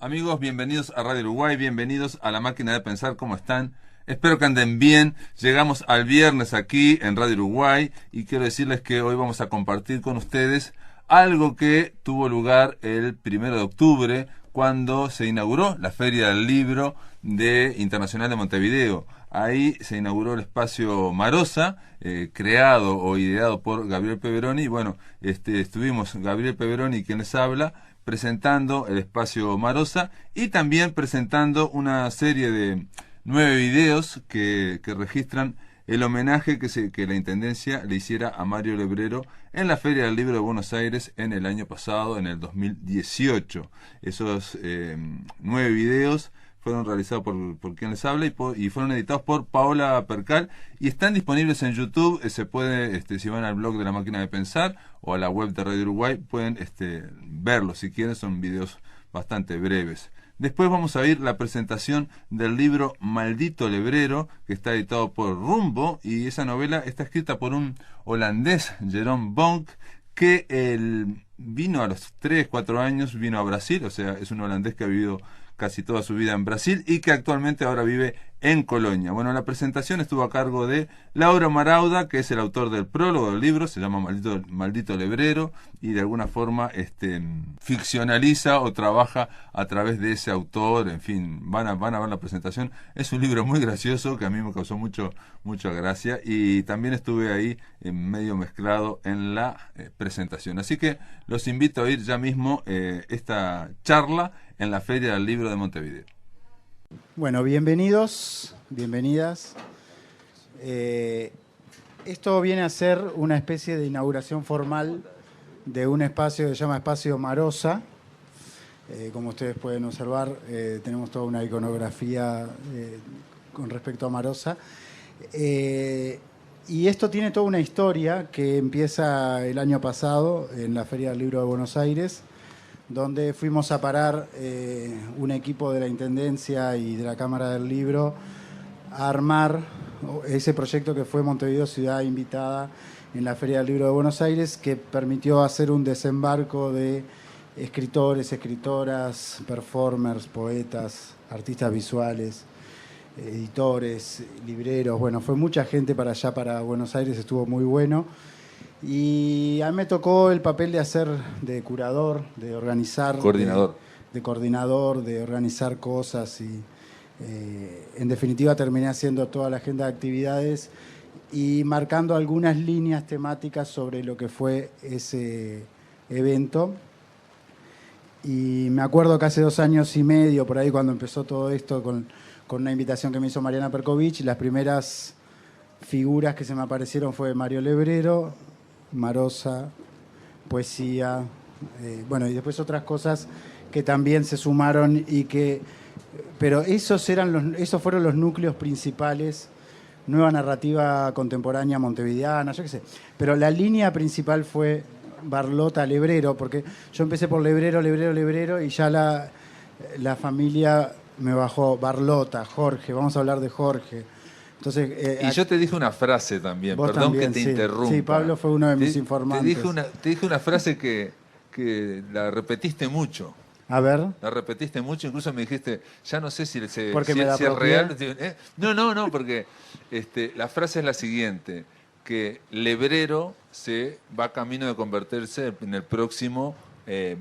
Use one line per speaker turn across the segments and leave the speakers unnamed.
Amigos, bienvenidos a Radio Uruguay, bienvenidos a La Máquina de Pensar, ¿cómo están? Espero que anden bien. Llegamos al viernes aquí en Radio Uruguay y quiero decirles que hoy vamos a compartir con ustedes algo que tuvo lugar el 1 de octubre cuando se inauguró la Feria del Libro Internacional de Montevideo. Ahí se inauguró el espacio Marosa, creado o ideado por Gabriel Peveroni. Y bueno, estuvimos Gabriel Peveroni, quien les habla, presentando el espacio Marosa y también presentando una serie de 9 videos que registran el homenaje que la Intendencia le hiciera a Mario Lebrero en la Feria del Libro de Buenos Aires en el año pasado, en el 2018. Esos 9 videos fueron realizados por quien les habla y fueron editados por Paola Percal y están disponibles en YouTube. Se puede, si van al blog de La Máquina de Pensar o a la web de Radio Uruguay, pueden verlos si quieren. Son videos bastante breves. Después vamos a ver la presentación del libro Maldito Lebrero, que está editado por Rumbo, y esa novela está escrita por un holandés, Jeroen Bonk, que vino a los 3, 4 años, vino a Brasil, o sea, es un holandés que ha vivido casi toda su vida en Brasil y que actualmente ahora vive en Colonia. Bueno, la presentación estuvo a cargo de Laura Marauda, que es el autor del prólogo del libro, se llama Maldito Lebrero, y de alguna forma ficcionaliza o trabaja a través de ese autor. En fin, van a ver la presentación. Es un libro muy gracioso que a mí me causó mucha gracia, y también estuve ahí medio mezclado en la presentación. Así que los invito a ir ya mismo esta charla en la Feria del Libro de Montevideo.
Bueno, bienvenidos, bienvenidas. Esto viene a ser una especie de inauguración formal de un espacio que se llama Espacio Marosa. Como ustedes pueden observar, tenemos toda una iconografía con respecto a Marosa. Y esto tiene toda una historia que empieza el año pasado en la Feria del Libro de Buenos Aires, donde fuimos a parar un equipo de la Intendencia y de la Cámara del Libro a armar ese proyecto que fue Montevideo Ciudad Invitada en la Feria del Libro de Buenos Aires, que permitió hacer un desembarco de escritores, escritoras, performers, poetas, artistas visuales, editores, libreros. Bueno, fue mucha gente para allá, para Buenos Aires, estuvo muy bueno. Y a mí me tocó el papel de curador, de organizar,
Coordinador.
de coordinador, de organizar cosas y en definitiva terminé haciendo toda la agenda de actividades y marcando algunas líneas temáticas sobre lo que fue ese evento. Y me acuerdo que hace 2 años y medio, por ahí cuando empezó todo esto, con una invitación que me hizo Mariana Perkovich, las primeras figuras que se me aparecieron fue Mario Lebrero, Marosa, poesía, bueno, y después otras cosas que también se sumaron pero esos fueron los núcleos principales, nueva narrativa contemporánea montevideana, yo qué sé. Pero la línea principal fue Barlota, Lebrero, porque yo empecé por Lebrero, y ya la familia me bajó Barlota, Jorge, vamos a hablar de Jorge. Entonces,
y yo te dije una frase también, perdón también, que te interrumpa.
Sí, Pablo fue uno de mis informantes.
Te dije una frase que la repetiste mucho.
A ver.
La repetiste mucho, incluso me dijiste, ya no sé si es
real.
No, porque la frase es la siguiente, que Lebrero se va camino de convertirse en el próximo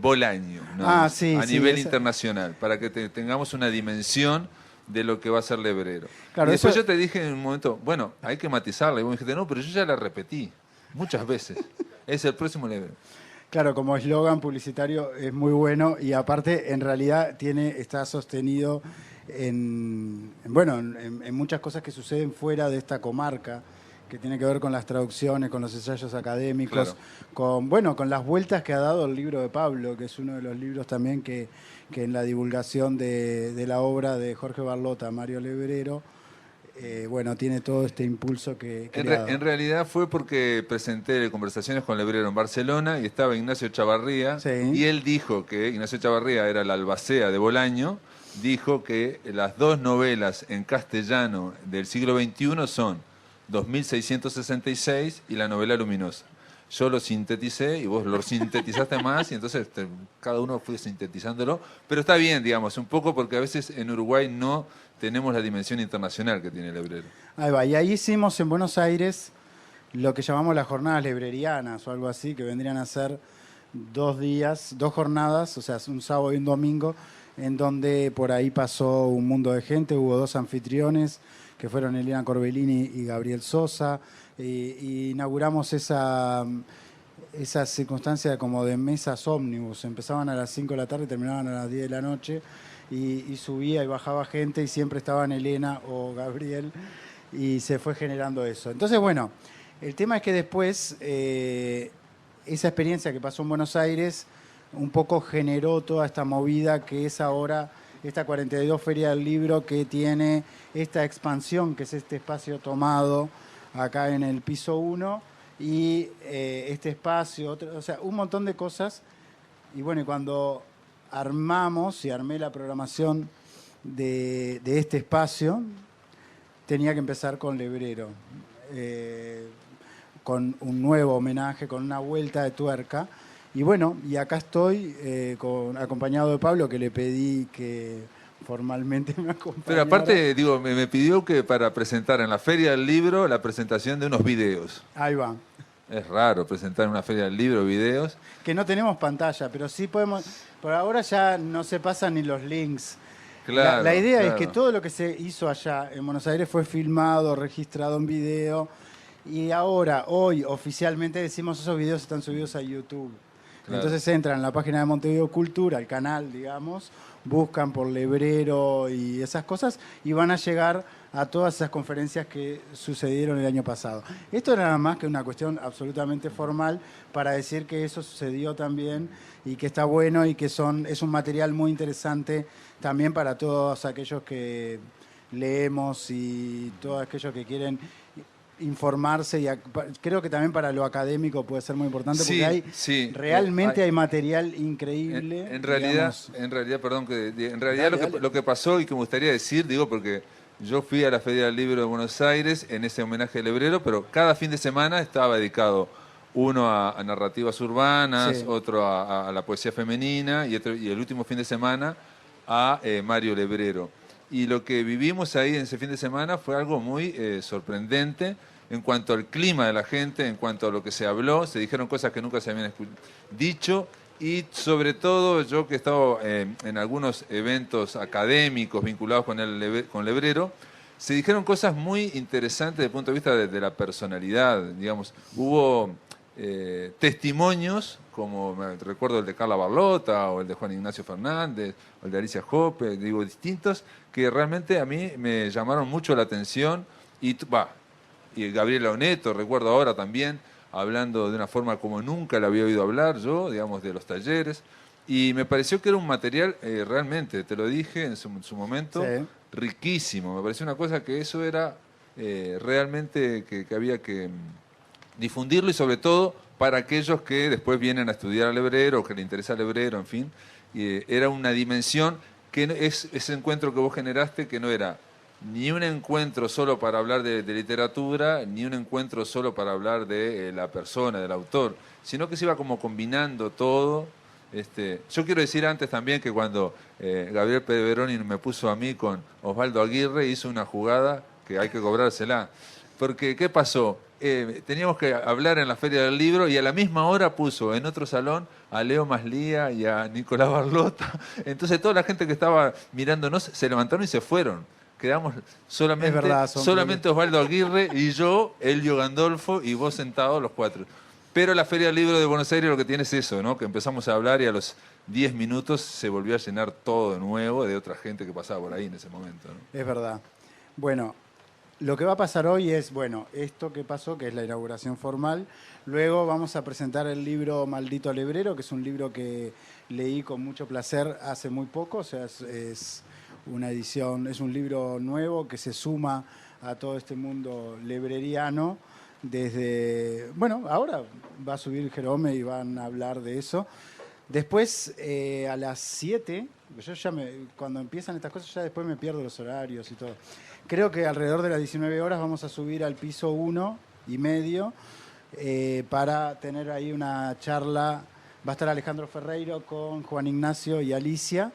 Bolaño, ¿no?
Sí,
a nivel internacional, para que tengamos una dimensión de lo que va a ser Lebrero.
Claro,
y después yo te dije en un momento, bueno, hay que matizarla. Y vos me dijiste, no, pero yo ya la repetí muchas veces. Es el próximo Lebrero.
Claro, como eslogan publicitario es muy bueno y aparte en realidad está sostenido en muchas cosas que suceden fuera de esta comarca, que tiene que ver con las traducciones, con los ensayos académicos, claro, con las vueltas que ha dado el libro de Pablo, que es uno de los libros también que en la divulgación de la obra de Jorge Barlota, Mario Lebrero, tiene todo este impulso que
en realidad fue porque presenté conversaciones con Lebrero en Barcelona y estaba Ignacio Chavarría, sí, y él dijo que Ignacio Chavarría era la albacea de Bolaño, dijo que las 2 novelas en castellano del siglo XXI son 2666 y La novela luminosa. yo lo sinteticé y vos lo sintetizaste más y entonces cada uno fue sintetizándolo. Pero está bien, digamos, un poco porque a veces en Uruguay no tenemos la dimensión internacional que tiene el hebrero.
Ahí va, y ahí hicimos en Buenos Aires lo que llamamos las jornadas librerianas o algo así, que vendrían a ser 2 días, 2 jornadas, o sea, un sábado y un domingo, en donde por ahí pasó un mundo de gente, hubo 2 anfitriones, que fueron Elena Corbellini y Gabriel Sosa, y inauguramos esa circunstancia como de mesas ómnibus, empezaban a las 5 de la tarde y terminaban a las 10 de la noche, y subía y bajaba gente y siempre estaban Elena o Gabriel, y se fue generando eso. Entonces, bueno, el tema es que después esa experiencia que pasó en Buenos Aires un poco generó toda esta movida que es ahora esta 42 Feria del Libro, que tiene esta expansión, que es este espacio tomado acá en el piso 1, y este espacio, o sea, un montón de cosas. Y bueno, y cuando armé la programación de este espacio, tenía que empezar con Lebrero, con un nuevo homenaje, con una vuelta de tuerca. Y bueno, y acá estoy acompañado de Pablo, que le pedí que formalmente me acompañara.
Pero aparte, digo, me pidió que para presentar en la Feria del Libro la presentación de unos videos.
Ahí va.
Es raro presentar en una Feria del Libro videos.
Que no tenemos pantalla, pero sí podemos... Por ahora ya no se pasan ni los links.
Claro,
la idea
claro.
es que todo lo que se hizo allá en Buenos Aires fue filmado, registrado en video. Y ahora, hoy, oficialmente decimos esos videos están subidos a YouTube. Claro. Entonces entran en la página de Montevideo Cultura, el canal, digamos, buscan por Lebrero y esas cosas y van a llegar a todas esas conferencias que sucedieron el año pasado. Esto era nada más que una cuestión absolutamente formal para decir que eso sucedió también y que está bueno y que es un material muy interesante también para todos aquellos que leemos y todos aquellos que quieren informarse, y creo que también para lo académico puede ser muy importante, porque realmente hay material increíble.
En realidad, lo que pasó y que me gustaría decir, digo, porque yo fui a la Feria del Libro de Buenos Aires en ese homenaje al Lebrero, pero cada fin de semana estaba dedicado uno a narrativas urbanas, otro a la poesía femenina y el último fin de semana a Mario Lebrero. Y lo que vivimos ahí en ese fin de semana fue algo muy sorprendente en cuanto al clima de la gente, en cuanto a lo que se habló. Se dijeron cosas que nunca se habían dicho. Y sobre todo, yo que he estado en algunos eventos académicos vinculados con Lebrero, se dijeron cosas muy interesantes desde el punto de vista de la personalidad. Digamos, hubo testimonios, como recuerdo el de Carla Barlota, o el de Juan Ignacio Fernández, o el de Alicia Jope, digo, distintos, que realmente a mí me llamaron mucho la atención. Y Gabriela Oneto, recuerdo ahora también, hablando de una forma como nunca la había oído hablar yo, digamos, de los talleres. Y me pareció que era un material realmente, te lo dije en su momento, riquísimo. Me pareció una cosa que eso era realmente que había que difundirlo, y sobre todo para aquellos que después vienen a estudiar al Lebrero o que les interesa el Lebrero, en fin. Era una dimensión que es ese encuentro que vos generaste, que no era ni un encuentro solo para hablar de literatura, ni un encuentro solo para hablar de la persona, del autor, sino que se iba como combinando todo. Yo quiero decir antes también que cuando Gabriel Pederoni me puso a mí con Osvaldo Aguirre, hizo una jugada que hay que cobrársela. Porque, ¿qué pasó? Teníamos que hablar en la Feria del Libro y a la misma hora puso en otro salón a Leo Maslía y a Nicolás Barlota. Entonces toda la gente que estaba mirándonos se levantaron y se fueron. Quedamos solamente Osvaldo Aguirre y yo, Elio Gandolfo y vos sentados los 4. Pero la Feria del Libro de Buenos Aires lo que tiene es eso, ¿no? Que empezamos a hablar y a los 10 minutos se volvió a llenar todo de nuevo de otra gente que pasaba por ahí en ese momento, ¿no?
Es verdad. Bueno, lo que va a pasar hoy es, esto que pasó, que es la inauguración formal. Luego vamos a presentar el libro Maldito Lebrero, que es un libro que leí con mucho placer hace muy poco, o sea, es una edición, es un libro nuevo que se suma a todo este mundo lebreriano. Ahora va a subir Jerome y van a hablar de eso. Después, a las 7, cuando empiezan estas cosas, ya después me pierdo los horarios y todo. Creo que alrededor de las 19 horas vamos a subir al piso 1 y medio para tener ahí una charla. Va a estar Alejandro Ferreiro con Juan Ignacio y Alicia.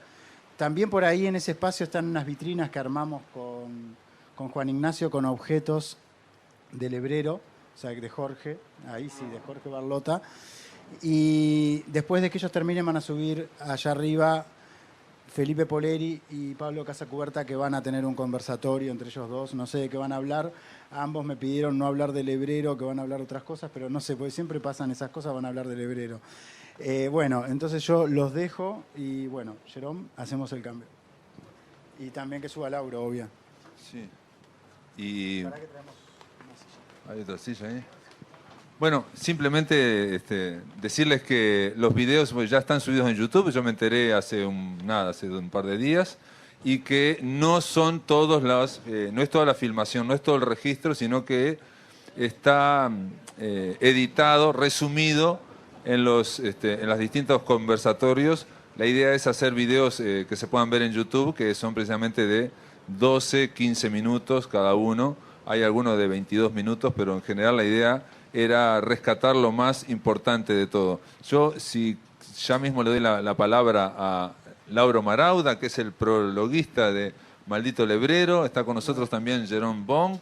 También por ahí en ese espacio están unas vitrinas que armamos con Juan Ignacio con objetos del Lebrero, o sea, de Jorge, ahí sí, de Jorge Barlota. Y después de que ellos terminen van a subir allá arriba Felipe Poleri y Pablo Casacuberta, que van a tener un conversatorio entre ellos dos, no sé de qué van a hablar. Ambos me pidieron no hablar del Lebrero, que van a hablar de otras cosas, pero no sé, porque siempre pasan esas cosas, van a hablar del Lebrero. Bueno, entonces yo los dejo y bueno, Jerome, hacemos el cambio. Y también que suba Lauro, obvio.
Sí. Y...
¿Para qué traemos una silla?
Hay otra silla ahí. Bueno, simplemente decirles que los videos pues, ya están subidos en YouTube. Yo me enteré hace un par de días. Y que no son todos no es toda la filmación, no es todo el registro, sino que está editado, resumido en los distintos conversatorios. La idea es hacer videos que se puedan ver en YouTube, que son precisamente de 12, 15 minutos cada uno. Hay algunos de 22 minutos, pero en general la idea era rescatar lo más importante de todo. Yo, si ya mismo le doy la palabra a Lauro Marauda, que es el prologuista de Maldito Lebrero. Está con nosotros también Jerome Bonk,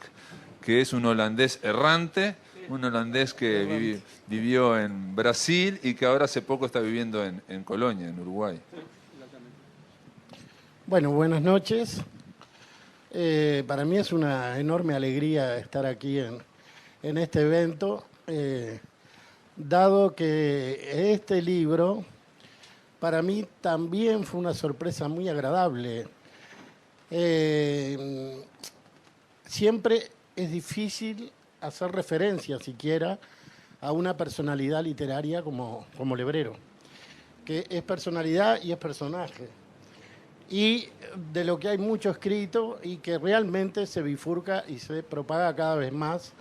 que es un holandés errante, un holandés que vivió en Brasil y que ahora hace poco está viviendo en Colonia, en Uruguay.
Bueno, buenas noches. Para mí es una enorme alegría estar aquí en este evento, dado que este libro para mí también fue una sorpresa muy agradable. Siempre es difícil hacer referencia siquiera a una personalidad literaria como Lebrero, que es personalidad y es personaje. Y de lo que hay mucho escrito y que realmente se bifurca y se propaga cada vez más,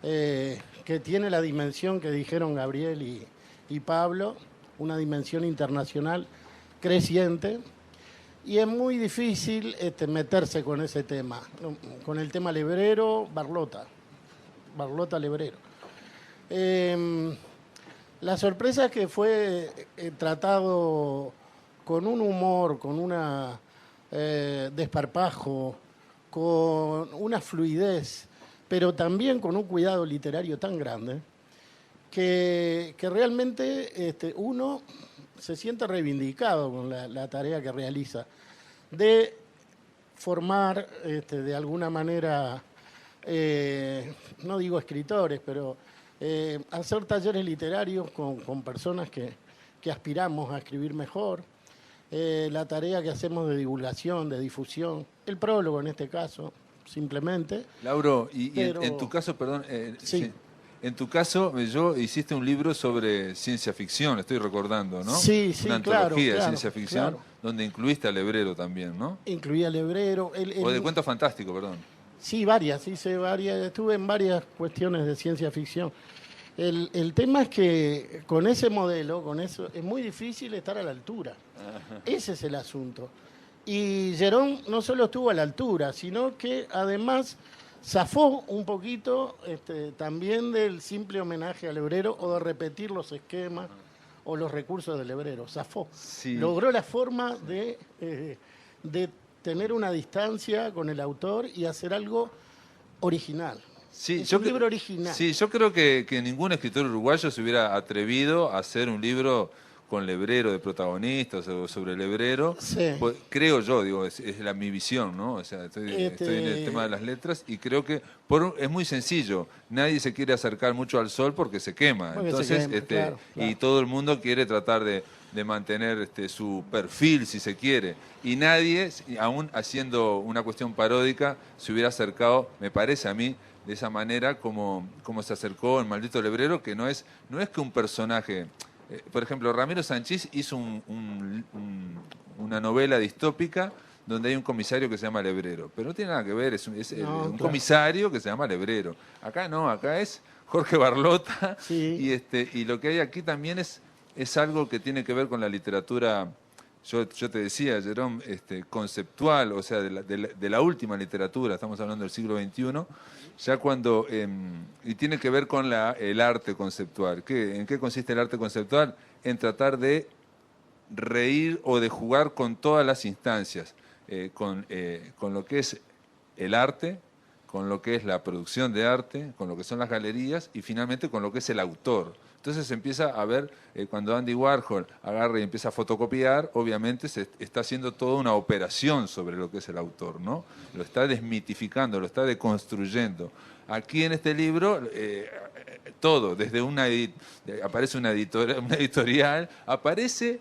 que tiene la dimensión que dijeron Gabriel y Pablo, una dimensión internacional creciente, y es muy difícil meterse con ese tema, con el tema Lebrero, Barlota Lebrero. La sorpresa es que fue tratado con un humor, con una desparpajo, con una fluidez, pero también con un cuidado literario tan grande, que realmente uno se siente reivindicado con la tarea que realiza, de formar de alguna manera, no digo escritores, pero hacer talleres literarios con personas que aspiramos a escribir mejor, la tarea que hacemos de divulgación, de difusión, el prólogo en este caso, simplemente.
Lauro, en tu caso, perdón,
sí.
En tu caso, yo hiciste un libro sobre ciencia ficción, estoy recordando, ¿no?
Sí,
una antología de
claro,
ciencia ficción, donde incluiste a Lebrero también, ¿no?
Incluía a Lebrero.
O de cuento fantástico, perdón.
Sí, hice varias, estuve en varias cuestiones de ciencia ficción. El tema es que con ese modelo, con eso, es muy difícil estar a la altura. Ajá. Ese es el asunto. Y Jerome no solo estuvo a la altura, sino que además zafó un poquito también del simple homenaje al Lebrero o de repetir los esquemas o los recursos del Lebrero. Zafó. Sí. Logró la forma de tener una distancia con el autor y hacer algo original.
Sí,
es un libro original.
Sí, yo creo que ningún escritor uruguayo se hubiera atrevido a hacer un libro con Lebrero de protagonistas o sobre Lebrero. Sí. Pues, creo yo, digo, es mi visión, ¿no? O sea, estoy en el tema de las letras y creo que es muy sencillo. Nadie se quiere acercar mucho al sol porque se quema. Entonces, claro. Y todo el mundo quiere tratar de mantener su perfil, si se quiere. Y nadie, aún haciendo una cuestión paródica, se hubiera acercado, me parece a mí, de esa manera como se acercó el Maldito Lebrero, que no es que un personaje... por ejemplo, Ramiro Sanchís hizo una novela distópica donde hay un comisario que se llama Lebrero, pero no tiene nada que ver, es un comisario que se llama Lebrero. Acá no, acá es Jorge Barlota, sí. Y lo que hay aquí también es algo que tiene que ver con la literatura yo te decía, Jerome, conceptual, o sea, de la última literatura, estamos hablando del siglo XXI, ya cuando, y tiene que ver con el arte conceptual. ¿En qué consiste el arte conceptual? En tratar de reír o de jugar con todas las instancias, con lo que es el arte, con lo que es la producción de arte, con lo que son las galerías y finalmente con lo que es el autor. Entonces se empieza a ver, cuando Andy Warhol agarra y empieza a fotocopiar, obviamente se está haciendo toda una operación sobre lo que es el autor, ¿no? Lo está desmitificando, lo está deconstruyendo. Aquí en este libro, todo, desde aparece una editorial, aparece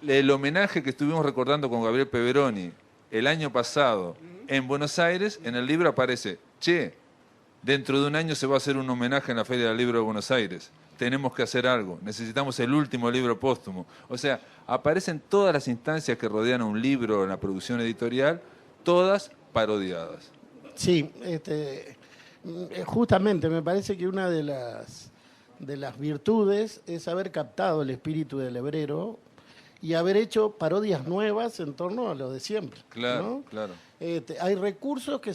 el homenaje que estuvimos recordando con Gabriel Peveroni el año pasado en Buenos Aires. En el libro aparece, dentro de un año se va a hacer un homenaje en la Feria del Libro de Buenos Aires. Tenemos que hacer algo. Necesitamos el último libro póstumo. O sea, aparecen todas las instancias que rodean a un libro en la producción editorial, todas parodiadas.
Sí, justamente me parece que una de las virtudes es haber captado el espíritu del hebrero y haber hecho parodias nuevas en torno a lo de siempre.
Claro,
¿no?
claro.
Hay recursos que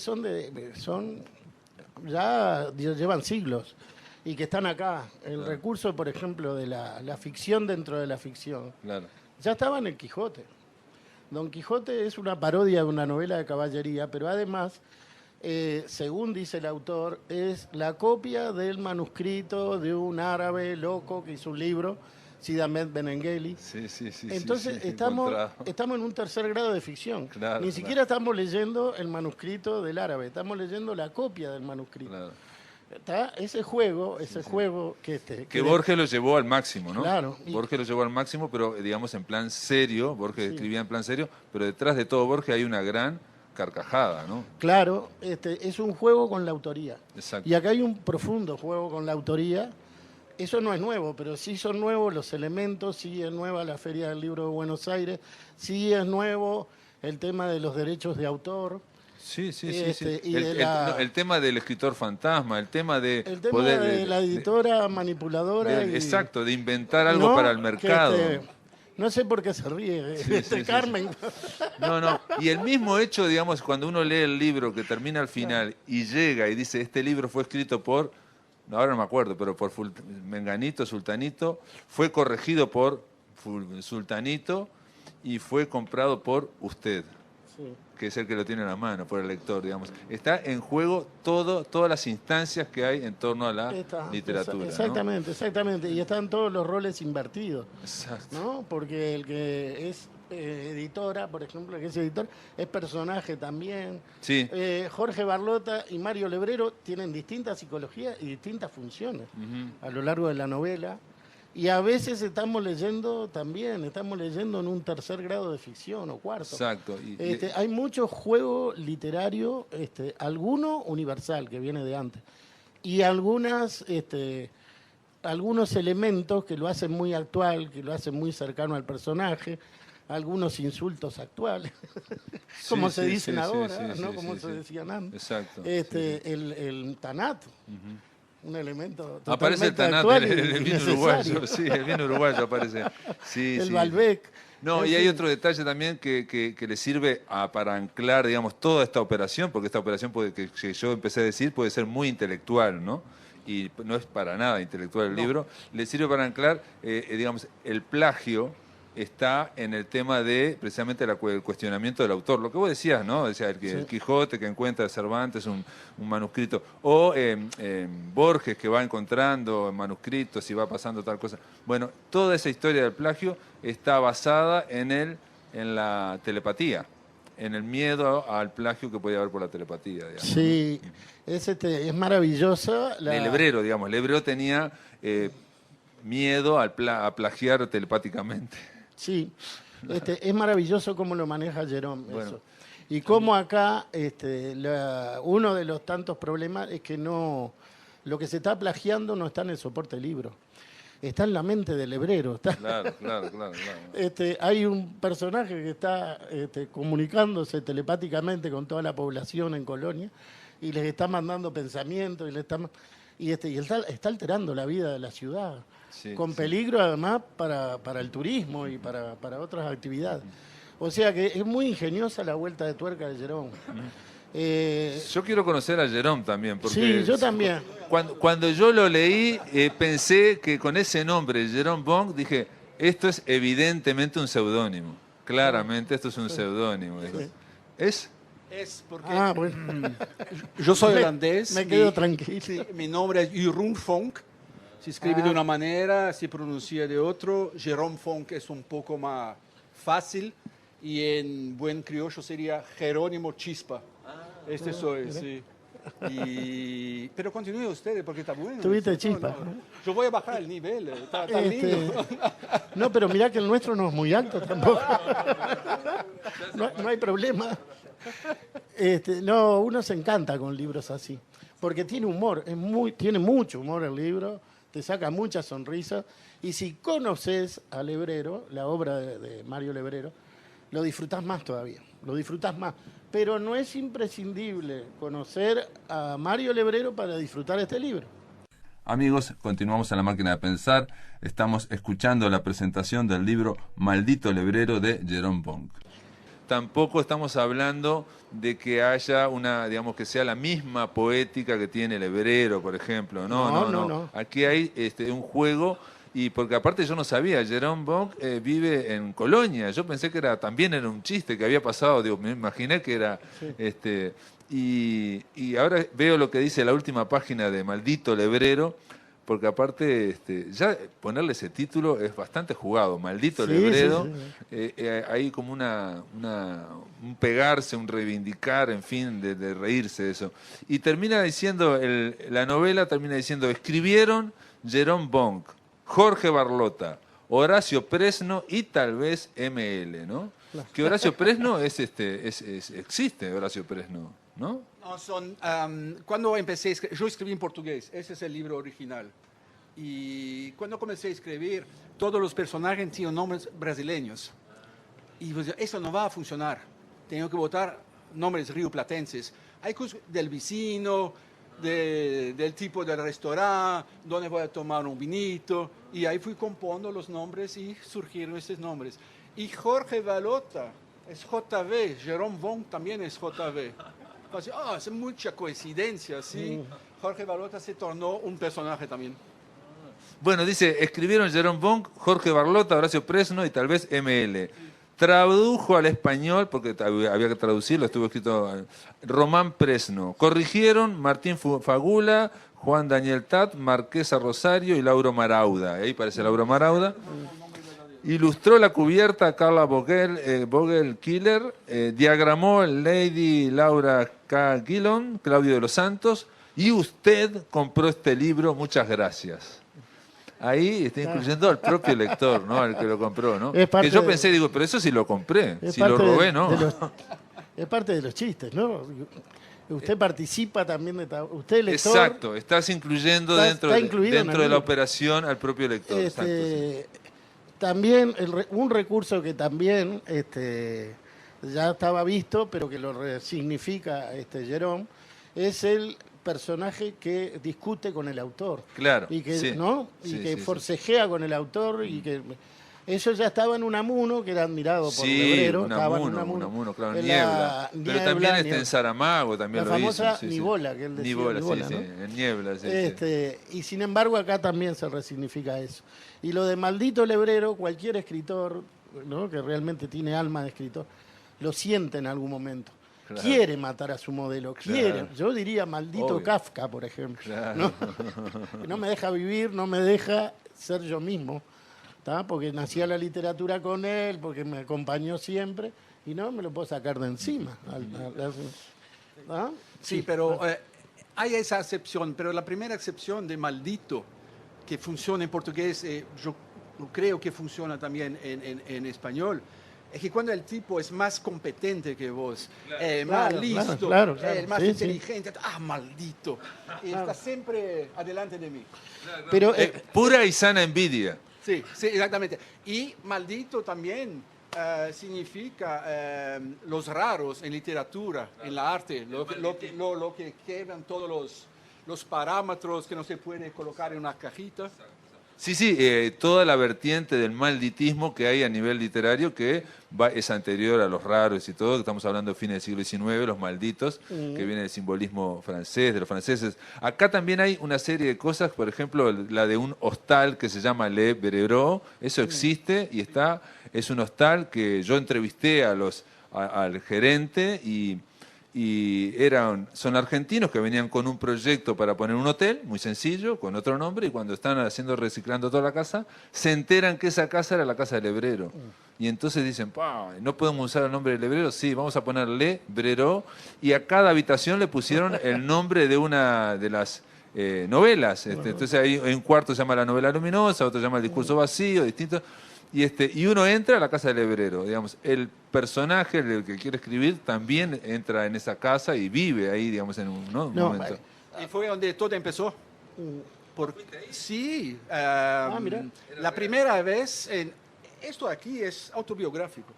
ya llevan siglos y que están acá. El recurso, por ejemplo, de la ficción dentro de la ficción.
Claro.
Ya estaba en el Quijote. Don Quijote es una parodia de una novela de caballería, pero además, según dice el autor, es la copia del manuscrito de un árabe loco que hizo un libro, Sid Ahmed Benengeli.
Sí,
Entonces
sí,
estamos en un tercer grado de ficción.
Claro,
Ni siquiera estamos leyendo el manuscrito del árabe, estamos leyendo la copia del manuscrito.
Claro.
¿Está? Ese juego
que Borges lo llevó al máximo, ¿no?
Claro.
Borges lo llevó al máximo, pero digamos en plan serio. Borges escribía en plan serio, pero detrás de todo Borges hay una gran carcajada, ¿no?
Claro, es un juego con la autoría.
Exacto.
Y acá hay un profundo juego con la autoría. Eso no es nuevo, pero sí son nuevos los elementos, sí es nueva la Feria del Libro de Buenos Aires, sí es nuevo el tema de los derechos de autor.
Sí.
Y
el tema del escritor fantasma, el tema de
la editora manipuladora.
Exacto, de inventar algo para el mercado.
No sé por qué se ríe, Carmen.
No. Y el mismo hecho, digamos, cuando uno lee el libro que termina al final y llega y dice, este libro fue escrito por, ahora no me acuerdo, pero por Menganito, Sultanito, fue corregido por Sultanito y fue comprado por usted. Que es el que lo tiene en la mano, por el lector, digamos. Está en juego todas las instancias que hay en torno a la literatura.
Exactamente. Y están todos los roles invertidos.
Exacto.
¿No? Porque el que es editora, por ejemplo, el que es editor, es personaje también.
Sí.
Jorge Barlota y Mario Lebrero tienen distintas psicologías y distintas funciones a lo largo de la novela. Y a veces estamos leyendo en un tercer grado de ficción o cuarto.
Exacto.
Hay mucho juego literario, alguno universal que viene de antes, y algunos elementos que lo hacen muy actual, que lo hacen muy cercano al personaje, algunos insultos actuales, como se dicen ahora, ¿no? Como se decían antes.
Exacto.
El Tanat. Un elemento
aparece el Tanat, el vino uruguayo, el vino uruguayo aparece.
El Malbec.
No, y hay otro detalle también que le sirve para anclar, digamos, toda esta operación, porque esta operación que yo empecé a decir puede ser muy intelectual, ¿no? Y no es para nada intelectual el libro. Le sirve para anclar, digamos, el plagio está en el tema de precisamente el cuestionamiento del autor. Lo que vos decías, ¿no? Decía, el Quijote que encuentra de Cervantes un manuscrito. O Borges que va encontrando manuscritos y va pasando tal cosa. Bueno, toda esa historia del plagio está basada en la telepatía, en el miedo al plagio que puede haber por la telepatía, digamos.
Sí, es maravillosa.
El hebrero, digamos. El hebrero tenía miedo a plagiar telepáticamente.
Sí, es maravilloso cómo lo maneja Jerome. Bueno, eso. Y cómo acá uno de los tantos problemas es que lo que se está plagiando no está en el soporte del libro, está en la mente del hebrero.
Claro.
Hay un personaje que está comunicándose telepáticamente con toda la población en Colonia y les está mandando pensamientos y él está alterando la vida de la ciudad,
Sí,
con
sí.
peligro además para el turismo y para otras actividades. O sea que es muy ingeniosa la vuelta de tuerca de Jerome.
Yo quiero conocer a Jerome también, porque
Sí, yo también.
cuando yo lo leí, pensé que con ese nombre, Jerome Bong, dije, esto es evidentemente un seudónimo. Claramente esto es un seudónimo. ¿Es?
Es porque
Ah, bueno.
yo soy holandés.
Me quedo tranquilo.
Sí, mi nombre es Jeroen Vonk. Se escribe de una manera, se pronuncia de otro. Jerome Vonk es un poco más fácil y en buen criollo sería Jerónimo Chispa. Este soy, sí. Pero continúe ustedes porque está bueno.
Tuviste
No,
chispa.
no. Yo voy a bajar el nivel, está lindo.
No, pero mirá que el nuestro no es muy alto tampoco. No hay problema. No, uno se encanta con libros así, porque tiene humor, tiene mucho humor el libro, te saca muchas sonrisas, y si conoces a Lebrero, la obra de Mario Lebrero, lo disfrutás más todavía, lo disfrutás más. Pero no es imprescindible conocer a Mario Lebrero para disfrutar este libro.
Amigos, continuamos en La Máquina de Pensar. Estamos escuchando la presentación del libro Maldito Lebrero de Jerome Bong. Tampoco estamos hablando de que haya digamos, que sea la misma poética que tiene Lebrero, por ejemplo. No. Aquí hay un juego, y porque aparte yo no sabía, Jerome Bong vive en Colonia. Yo pensé que también era un chiste que había pasado, me imaginé que era... Sí. Y ahora veo lo que dice la última página de Maldito Lebrero, porque aparte ya ponerle ese título es bastante jugado, Maldito Lebrero, sí. Hay como un pegarse, un reivindicar, en fin, de reírse de eso. Y termina diciendo, la novela termina diciendo, escribieron Jerome Bong, Jorge Barlota, Horacio Presno y tal vez ML, ¿no? Claro. Que Horacio Presno existe, Horacio Presno, ¿no?
No, cuando empecé, yo escribí en portugués, ese es el libro original. Y cuando comencé a escribir, todos los personajes tienen nombres brasileños. Y pues, eso no va a funcionar. Tengo que botar nombres rioplatenses. Hay cosas del vecino, del tipo del restaurante, donde voy a tomar un vinito. Y ahí fui compondo los nombres y surgieron esos nombres. Y Jorge Barlota es JV, Jerome Bong también es JV. Es mucha coincidencia, ¿sí? Jorge Barlota se tornó un personaje también.
Bueno, dice, escribieron Jerome Bong, Jorge Barlota, Horacio Presno y tal vez ML. Tradujo al español, porque había que traducirlo, estuvo escrito Román Presno. Corrigieron Martín Fagula, Juan Daniel Tat, Marquesa Rosario y Lauro Marauda. Ahí parece Lauro Marauda. Ilustró la cubierta Carla Vogel-Killer, diagramó Lady Laura K. Gillon, Claudio de los Santos, y usted compró este libro, muchas gracias. Ahí está incluyendo al propio lector, ¿no? Al que lo compró, ¿no? Que yo pensé, digo, pero eso sí lo compré, si lo robé, ¿no?
Es parte de los chistes, ¿no? Usted participa también usted lector.
Exacto, estás incluyendo dentro de la operación al propio lector. Exacto, sí.
También un recurso que también ya estaba visto, pero que lo resignifica Jerome, es el personaje que discute con el autor.
Claro.
Y que, ¿no? Y que forcejea con el autor y que... Eso ya estaba en Unamuno, que era admirado por Lebrero.
Unamuno, claro, Niebla. Pero también está en Saramago, también lo hizo.
La famosa Nibola, que él decía.
Nibola,
¿no?
en Niebla,
Y sin embargo acá también se resignifica eso. Y lo de Maldito Lebrero, cualquier escritor, ¿no? Que realmente tiene alma de escritor, lo siente en algún momento. Claro. Quiere matar a su modelo, quiere. Yo diría maldito Obvio. Kafka, por ejemplo. Claro. ¿No? Que no me deja vivir, no me deja ser yo mismo. Porque nacía la literatura con él, porque me acompañó siempre, y no me lo puedo sacar de encima.
Sí, pero hay esa excepción, pero la primera excepción de maldito, que funciona en portugués, yo creo que funciona también en español, es que cuando el tipo es más competente que vos, más listo, más inteligente, maldito, y está siempre adelante de mí.
Pero, pura y sana envidia.
Sí, exactamente. Y maldito también significa los raros en literatura, en la arte, lo que quedan todos los parámetros que no se puede colocar en una cajita.
Sí, sí, toda la vertiente del malditismo que hay a nivel literario que es anterior a los raros y todo, que estamos hablando de fines del siglo XIX, los malditos, que viene del simbolismo francés, de los franceses. Acá también hay una serie de cosas, por ejemplo, la de un hostal que se llama Le Brero, eso existe y está, es un hostal que yo entrevisté al gerente y son argentinos que venían con un proyecto para poner un hotel, muy sencillo, con otro nombre, y cuando están reciclando toda la casa, se enteran que esa casa era la casa del Lebrero. Y entonces dicen, ¿no podemos usar el nombre del Lebrero? Sí, vamos a ponerle Brero, y a cada habitación le pusieron el nombre de una de las novelas. Entonces hay un cuarto se llama La novela luminosa, otro se llama El discurso vacío, distinto. Y uno entra a la casa del Lebrero, digamos, el personaje, el que quiere escribir, también entra en esa casa y vive ahí, digamos, en un momento.
Y fue donde todo empezó. Sí,
mira.
la primera vez, esto aquí es autobiográfico,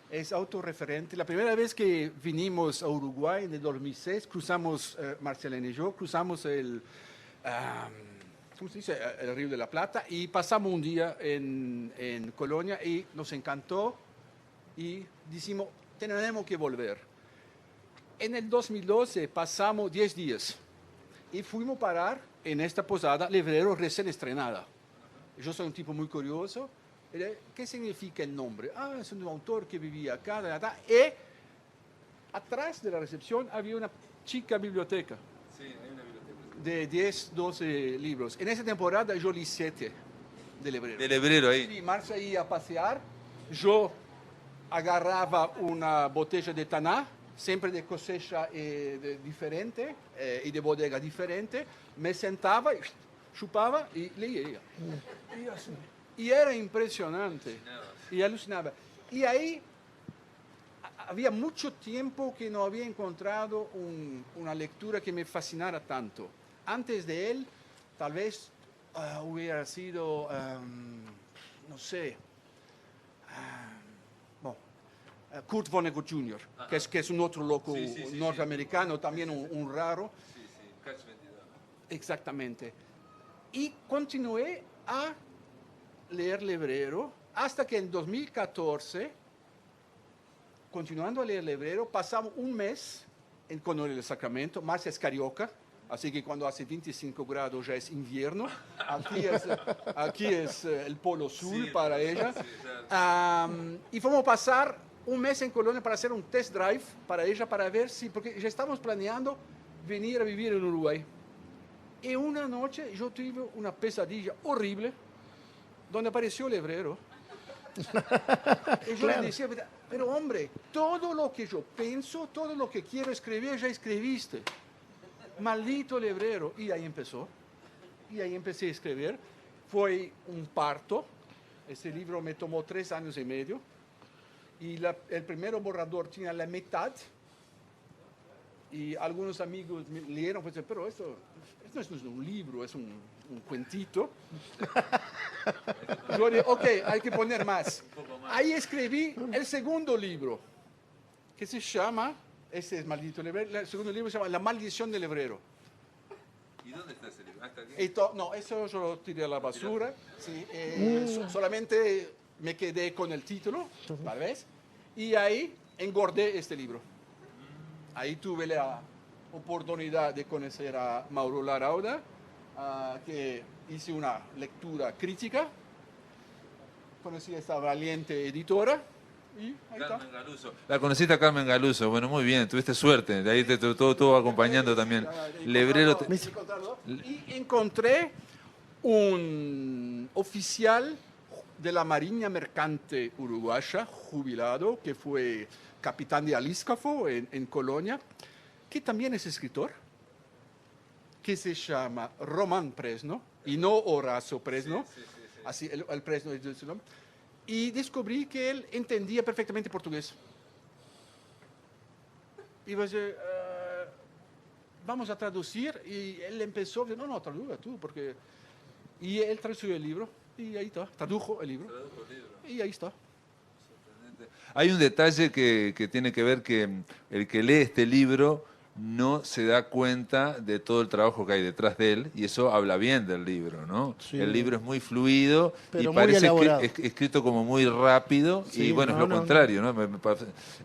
es autorreferente. La primera vez que vinimos a Uruguay en el 2006, cruzamos, Marcelene y yo, cruzamos ¿cómo se dice? El Río de la Plata, y pasamos un día en Colonia y nos encantó y decimos, tenemos que volver. En el 2012 pasamos 10 días y fuimos a parar en esta posada Lebrero recién estrenada. Yo soy un tipo muy curioso. ¿Qué significa el nombre? Es un autor que vivía acá, y atrás de la recepción había una chica biblioteca.
Sí, hay una biblioteca.
De 10, 12 libros. En esa temporada yo leí 7 de Lebrero.
De Lebrero ahí.
Sí, Marcia iba a pasear, yo agarraba una botella de Taná, siempre de cosecha diferente y de bodega diferente, me sentaba, y chupaba y leía. Y era impresionante. Y alucinaba. Y ahí había mucho tiempo que no había encontrado una lectura que me fascinara tanto. Antes de él, tal vez hubiera sido, no sé, Kurt Vonnegut Jr., que es un otro loco norteamericano, también un raro.
Sí, Catch 22.
Exactamente. Y continué a leer Lebrero hasta que en 2014, continuando a leer Lebrero, pasamos un mes en Coronel del Sacramento. Marcia es carioca, así que cuando hace 25 grados ya es invierno. Aquí es el polo sur para ella. Y fuimos a pasar un mes en Colonia para hacer un test drive para ella, para ver si, porque ya estamos planeando venir a vivir en Uruguay. Y una noche yo tuve una pesadilla horrible donde apareció Lebrero. Y yo le decía, pero hombre, todo lo que yo pienso, todo lo que quiero escribir, ya escribiste. Maldito Lebrero. Y ahí empezó. Y ahí empecé a escribir. Fue un parto. Este libro me tomó 3 años y medio. Y el primer borrador tenía la mitad. Y algunos amigos me leyeron, pues, pero esto no es un libro, es un cuentito. Yo dije, ok, hay que poner más. Ahí escribí el segundo libro, que se llama, ese es Maldito Lebrero, el segundo libro se llama La maldición del Lebrero.
¿Y dónde está ese libro? ¿Hasta aquí?
No, eso yo lo tiré a la basura. Sí, solamente me quedé con el título, tal vez, y ahí engordé este libro. Ahí tuve la oportunidad de conocer a Mauro Larauda, que hice una lectura crítica. Conocí a esta valiente editora y ahí está.
Carmen Galuso. La conociste a Carmen Galuso. Bueno, muy bien, tuviste suerte. De ahí te estuvo acompañando también. Lebrero.
Y encontré un oficial de la Marina Mercante Uruguaya, jubilado, que fue capitán de alíscafo en Colonia, que también es escritor, que se llama Román Presno, y no Horacio Presno, así el Presno es su nombre, y descubrí que él entendía perfectamente portugués. Y pues, vamos a traducir, y él empezó, no, traduzca tú, porque... Y él tradujo el libro, y ahí está, tradujo el libro, y ahí está.
Hay un detalle que tiene que ver que el que lee este libro no se da cuenta de todo el trabajo que hay detrás de él, y eso habla bien del libro, ¿no?
Sí.
El libro es muy fluido
Pero
y
muy
parece
elaborado.
escrito como muy rápido,
Sí,
y bueno,
no,
es lo
no.
contrario, ¿no?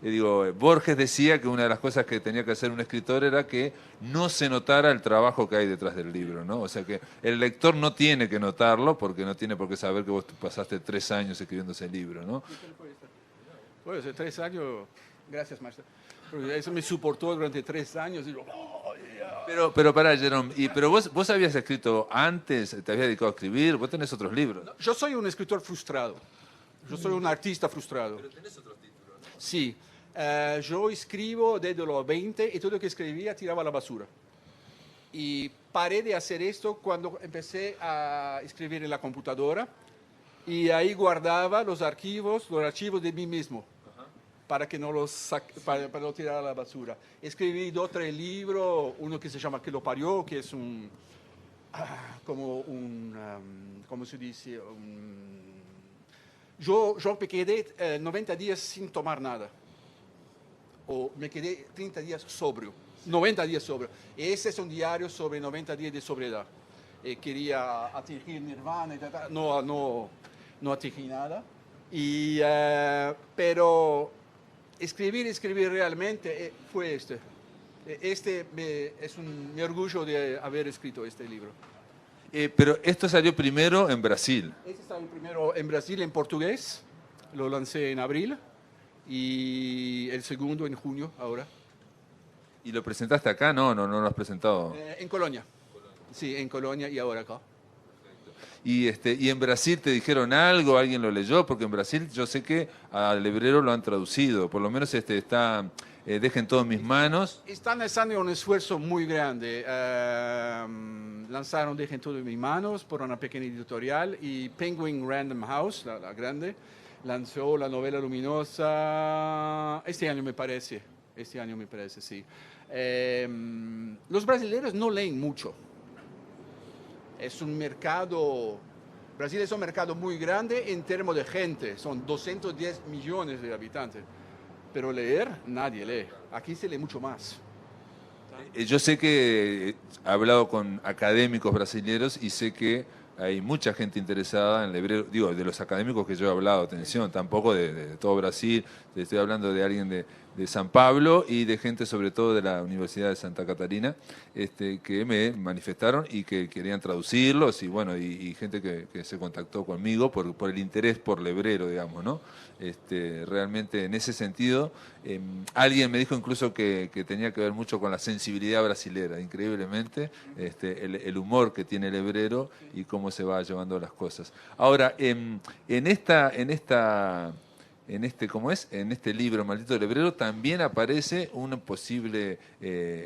Digo, Borges decía que una de las cosas que tenía que hacer un escritor era que no se notara el trabajo que hay detrás del libro, ¿no? O sea que el lector no tiene que notarlo porque no tiene por qué saber que vos pasaste 3 años escribiendo ese libro, ¿no?
Bueno, hace 3 años, gracias, maestro. Porque eso me soportó durante 3 años. Y yo,
Pero pará, Jerome, pero vos habías escrito antes, te habías dedicado a escribir, vos tenés otros libros.
yo soy un escritor frustrado. Yo soy un artista frustrado.
Pero tenés otros títulos, ¿no?
Sí. Yo escribo desde los 20 y todo lo que escribía tiraba a la basura. Y paré de hacer esto cuando empecé a escribir en la computadora y ahí guardaba los archivos de mí mismo para que no los para no tirar a la basura. Escribí 2 o 3 libros, uno que se llama Que lo parió, que es como ¿cómo se dice? Yo me quedé 90 días sin tomar nada. O me quedé 30 días sobrio, 90 días sobrio. Ese es un diario sobre 90 días de sobriedad. Quería atingir nirvana, y tal, no atingí nada. Pero escribir realmente fue este. Mi orgullo de haber escrito este libro.
Pero esto salió primero en Brasil.
Este estaba primero en Brasil en portugués, lo lancé en abril y el segundo en junio ahora.
¿Y lo presentaste acá? No lo has presentado.
En Colonia. Sí, en Colonia y ahora acá.
¿Y en Brasil te dijeron algo? ¿Alguien lo leyó? Porque en Brasil yo sé que al hebreo lo han traducido. Por lo menos está Dejen todo en mis manos.
Están haciendo un esfuerzo muy grande. Lanzaron Dejen todo en mis manos por una pequeña editorial y Penguin Random House, la grande, lanzó la novela luminosa este año me parece, sí. Los brasileños no leen mucho. Brasil es un mercado muy grande en términos de gente, son 210 millones de habitantes, pero leer, nadie lee. Aquí se lee mucho más.
Yo sé que he hablado con académicos brasileños y sé que hay mucha gente interesada en el hebreo, digo, de los académicos que yo he hablado, atención, tampoco de todo Brasil, estoy hablando de alguien de San Pablo y de gente sobre todo de la Universidad de Santa Catarina, que me manifestaron y que querían traducirlos y bueno, y gente que se contactó conmigo por el interés por el hebreo, digamos, ¿no? Realmente en ese sentido, alguien me dijo incluso que tenía que ver mucho con la sensibilidad brasilera, increíblemente, el humor que tiene el hebrero y cómo se va llevando las cosas. Ahora, en este libro, Maldito del Hebrero, también aparece un posible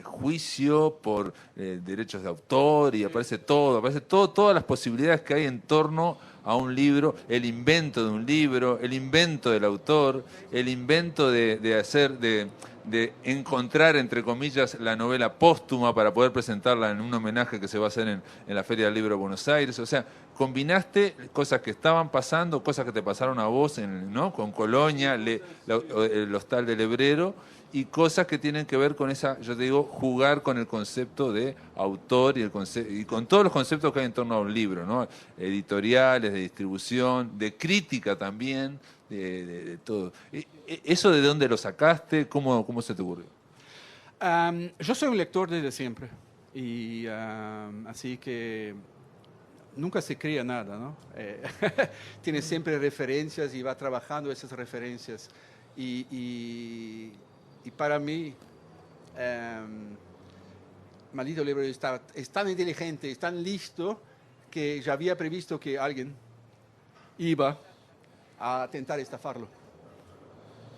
juicio por derechos de autor y aparece todas las posibilidades que hay en torno a un libro, el invento de un libro, el invento del autor, el invento de encontrar, entre comillas, la novela póstuma para poder presentarla en un homenaje que se va a hacer en la Feria del Libro de Buenos Aires. O sea, combinaste cosas que estaban pasando, cosas que te pasaron a vos, ¿no? Con Colonia, el Hostal del Hebrero, y cosas que tienen que ver con yo te digo, jugar con el concepto de autor y con todos los conceptos que hay en torno a un libro, ¿no? Editoriales, de distribución, de crítica también, de todo. ¿Eso de dónde lo sacaste? ¿Cómo se te ocurrió?
Yo soy un lector desde siempre, y así que nunca se crea nada, ¿no? Tiene siempre referencias y va trabajando esas referencias. Y para mí, Maldito Libro es tan inteligente, es tan listo, que ya había previsto que alguien iba a intentar estafarlo.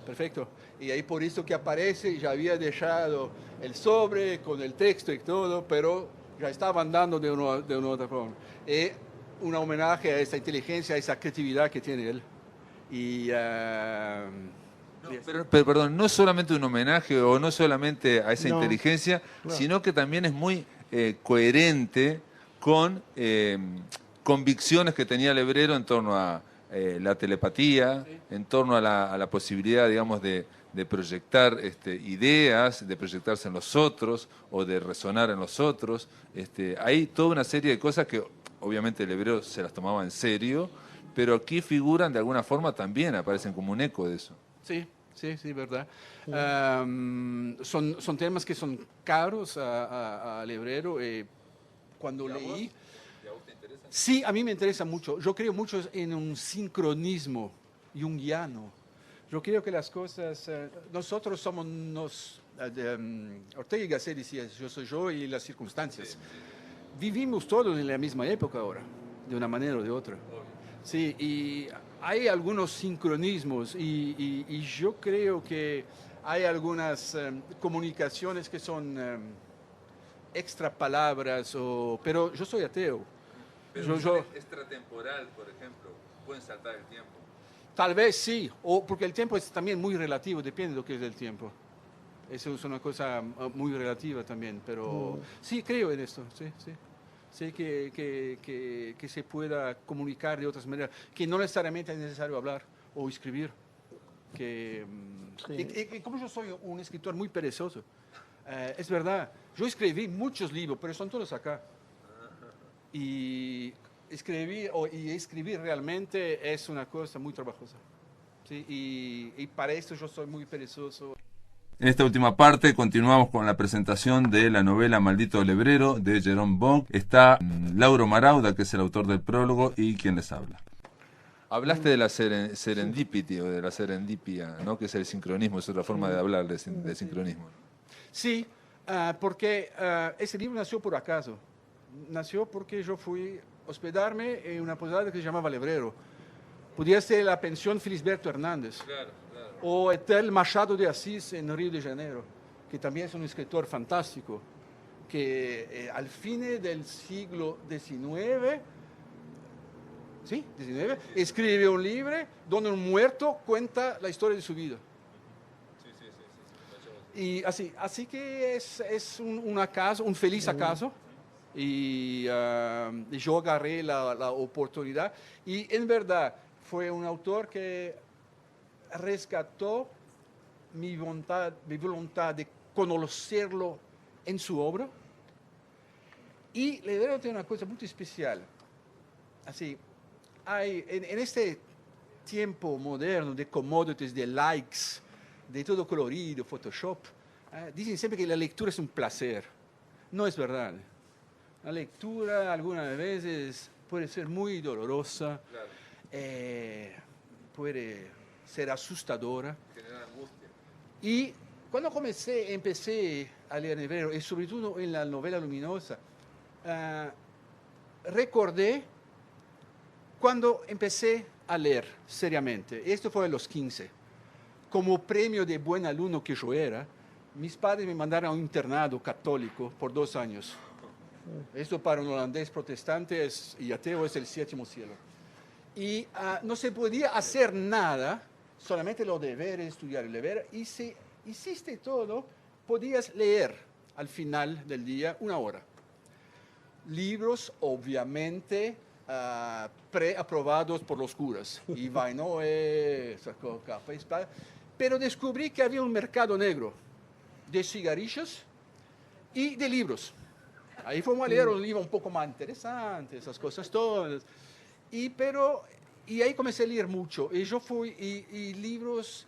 Perfecto. Y ahí por eso que aparece, ya había dejado el sobre con el texto y todo, pero ya estaba andando de una otra forma. Es un homenaje a esa inteligencia, a esa creatividad que tiene él. Y...
pero perdón, no es solamente un homenaje o no solamente a esa inteligencia, sino que también es muy coherente con convicciones que tenía el hebrero en torno a la telepatía, en torno a la posibilidad, digamos, de de proyectar ideas, de proyectarse en los otros o de resonar en los otros. Hay toda una serie de cosas que obviamente Lebrero se las tomaba en serio, pero aquí figuran de alguna forma también, aparecen como un eco de eso.
Sí, sí, sí, verdad. Son temas que son caros a Lebrero. Cuando leí... Sí, a mí me interesa mucho. Yo creo mucho en un sincronismo junguiano. Yo creo que las cosas... nosotros somos Ortega y Gasset decía, yo soy yo y las circunstancias. Vivimos todos en la misma época ahora, de una manera o de otra. Sí, y hay algunos sincronismos y yo creo que hay algunas comunicaciones que son extra palabras, pero yo soy ateo.
Pero extratemporal, por ejemplo, pueden saltar el tiempo.
Tal vez sí, porque el tiempo es también muy relativo, depende de lo que es el tiempo. Eso es una cosa muy relativa también, pero sí creo en esto, sí, sí. Sé que se pueda comunicar de otras maneras, que no necesariamente es necesario hablar o escribir. Y como yo soy un escritor muy perezoso, es verdad, yo escribí muchos libros, pero son todos acá. Y escribir realmente es una cosa muy trabajosa. ¿Sí? Y para eso yo soy muy perezoso.
En esta última parte continuamos con la presentación de la novela Maldito Lebrero de Jerome Bock. Está Lauro Marauda, que es el autor del prólogo, y quien les habla. Hablaste de la serendipity o de la serendipia, ¿no? Que es el sincronismo, es otra forma de hablar de sincronismo.
Sí, porque ese libro nació por acaso. Nació porque yo fui a hospedarme en una posada que se llamaba Lebrero. Podía ser la pensión Felisberto Hernández. Claro. O Etel Machado de Assis en Río de Janeiro, que también es un escritor fantástico, que al fin del siglo XIX, ¿sí? XIX, escribe un libro donde un muerto cuenta la historia de su vida. Y así que es un feliz acaso. Y yo agarré la oportunidad. Y en verdad fue un autor que rescató mi voluntad de conocerlo en su obra. Y Lebrero tiene una cosa muy especial. Así, en este tiempo moderno de commodities, de likes, de todo colorido, Photoshop, dicen siempre que la lectura es un placer. No es verdad. La lectura algunas veces puede ser muy dolorosa, claro. Puede ser asustadora. Generar angustia. Y cuando empecé a leer Lebrero, y sobre todo en la novela luminosa, recordé cuando empecé a leer seriamente. Esto fue a los 15. Como premio de buen alumno que yo era, mis padres me mandaron a un internado católico por 2 años. Esto para un holandés protestante y ateo es el 7º cielo. Y no se podía hacer nada, solamente los deberes, estudiar y leer. Y si hiciste todo, podías leer al final del día 1 hora. Libros, obviamente, preaprobados por los curas. Y Vainoe, sacó capa y espada. Pero descubrí que había un mercado negro de cigarrillos y de libros. Ahí fuimos a leer un libro un poco más interesante, esas cosas todas. Y ahí comencé a leer mucho. Y yo fui, y libros,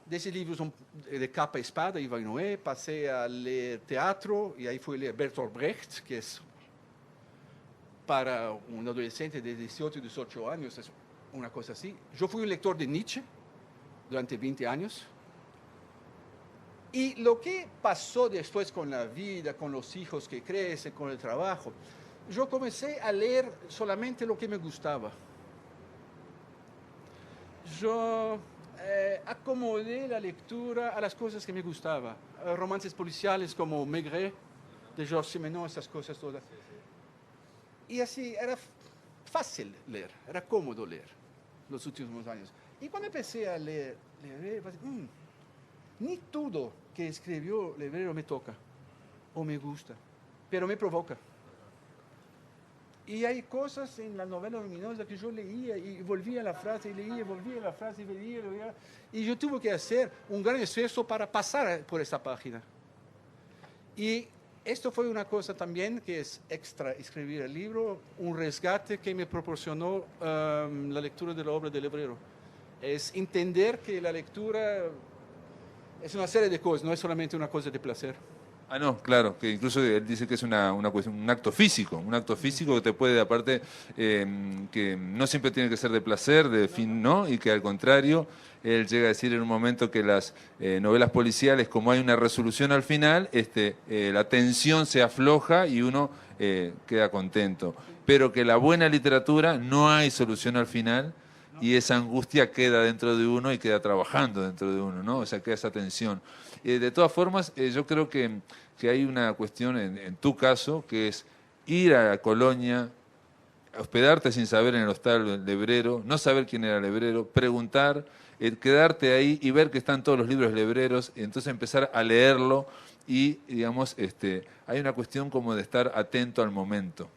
de esos libros de capa y espada, y Vainoé, pasé a leer teatro, y ahí fui a leer Bertolt Brecht, que es para un adolescente de 18 y 18 años, es una cosa así. Yo fui un lector de Nietzsche durante 20 años. Y lo que pasó después con la vida, con los hijos que crecen, con el trabajo, yo comencé a leer solamente lo que me gustaba. Yo acomodé la lectura a las cosas que me gustaban. Romances policiales como Maigret, de Georges Simenon, esas cosas todas. Y así era fácil leer, era cómodo leer los últimos años. Y cuando empecé a leer ni todo que escribió Lebrero me toca o me gusta, pero me provoca. Y hay cosas en la novela luminosa que yo leía y volvía a la frase y leía, volvía a la frase y leía. Y yo tuve que hacer un gran esfuerzo para pasar por esa página. Y esto fue una cosa también que es extra escribir el libro, un rescate que me proporcionó la lectura de la obra de Lebrero. Es entender que la lectura es una serie de cosas, no es solamente una cosa de placer.
Ah, no, claro, que incluso él dice que es una cuestión, un acto físico que te puede, aparte, que no siempre tiene que ser de placer, de fin, ¿no? Y que al contrario, él llega a decir en un momento que las novelas policiales, como hay una resolución al final, la tensión se afloja y uno queda contento. Pero que la buena literatura no hay solución al final y esa angustia queda dentro de uno y queda trabajando dentro de uno, ¿no? O sea, queda esa tensión. De todas formas, yo creo que hay una cuestión en tu caso, que es ir a Colonia, hospedarte sin saber en el hostal Lebrero, no saber quién era Lebrero, preguntar, quedarte ahí y ver que están todos los libros lebreros, y entonces empezar a leerlo y, digamos, hay una cuestión como de estar atento al momento,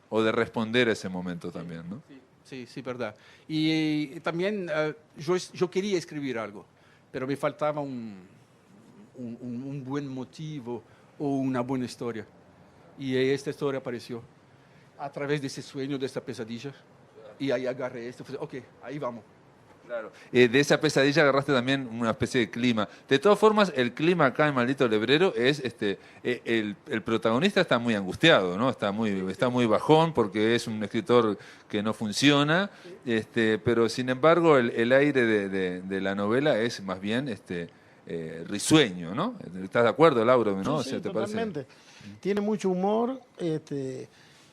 o de responder a ese momento también, ¿no?
Sí, verdad. Y también yo quería escribir algo, pero me faltaba un buen motivo o una buena historia. Y esta historia apareció a través de ese sueño, de esta pesadilla. Y ahí agarré esto, ok, ahí vamos.
Claro. De esa pesadilla agarraste también una especie de clima. De todas formas, el clima acá en Maldito Lebrero es, el protagonista está muy angustiado, ¿no? Está muy bajón porque es un escritor que no funciona, pero sin embargo el aire de la novela es más bien risueño, ¿no? ¿Estás de acuerdo, Lauro? ¿No?
Sí,
O sea, ¿te
totalmente.
parece?
Tiene mucho humor,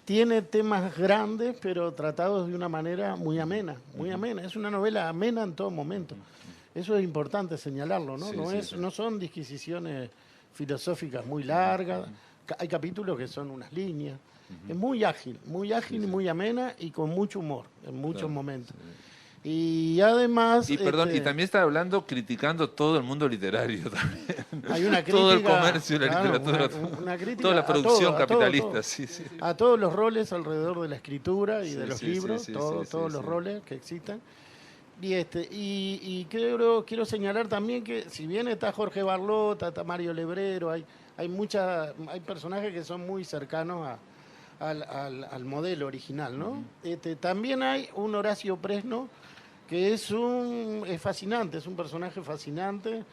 tiene temas grandes, pero tratados de una manera muy amena, muy amena. Es una novela amena en todo momento. Eso es importante señalarlo, ¿no?
Sí,
No son disquisiciones filosóficas muy largas. Hay capítulos que son unas líneas. Es muy ágil y muy amena y con mucho humor en muchos momentos. Y además...
Y perdón, y también está hablando, criticando todo el mundo literario también.
Hay una crítica,
todo el comercio, la
claro,
literatura,
una crítica
toda la producción
a
capitalista.
todo.
Sí, sí.
A todos los roles alrededor de la escritura y
Sí,
de los
sí,
libros,
sí,
todos los
sí.
roles que existen. Y quiero señalar también que si bien está Jorge Barlota, está Mario Lebrero, hay personajes que son muy cercanos al modelo original, ¿no? También hay un Horacio Presno que es fascinante, es un personaje fascinante,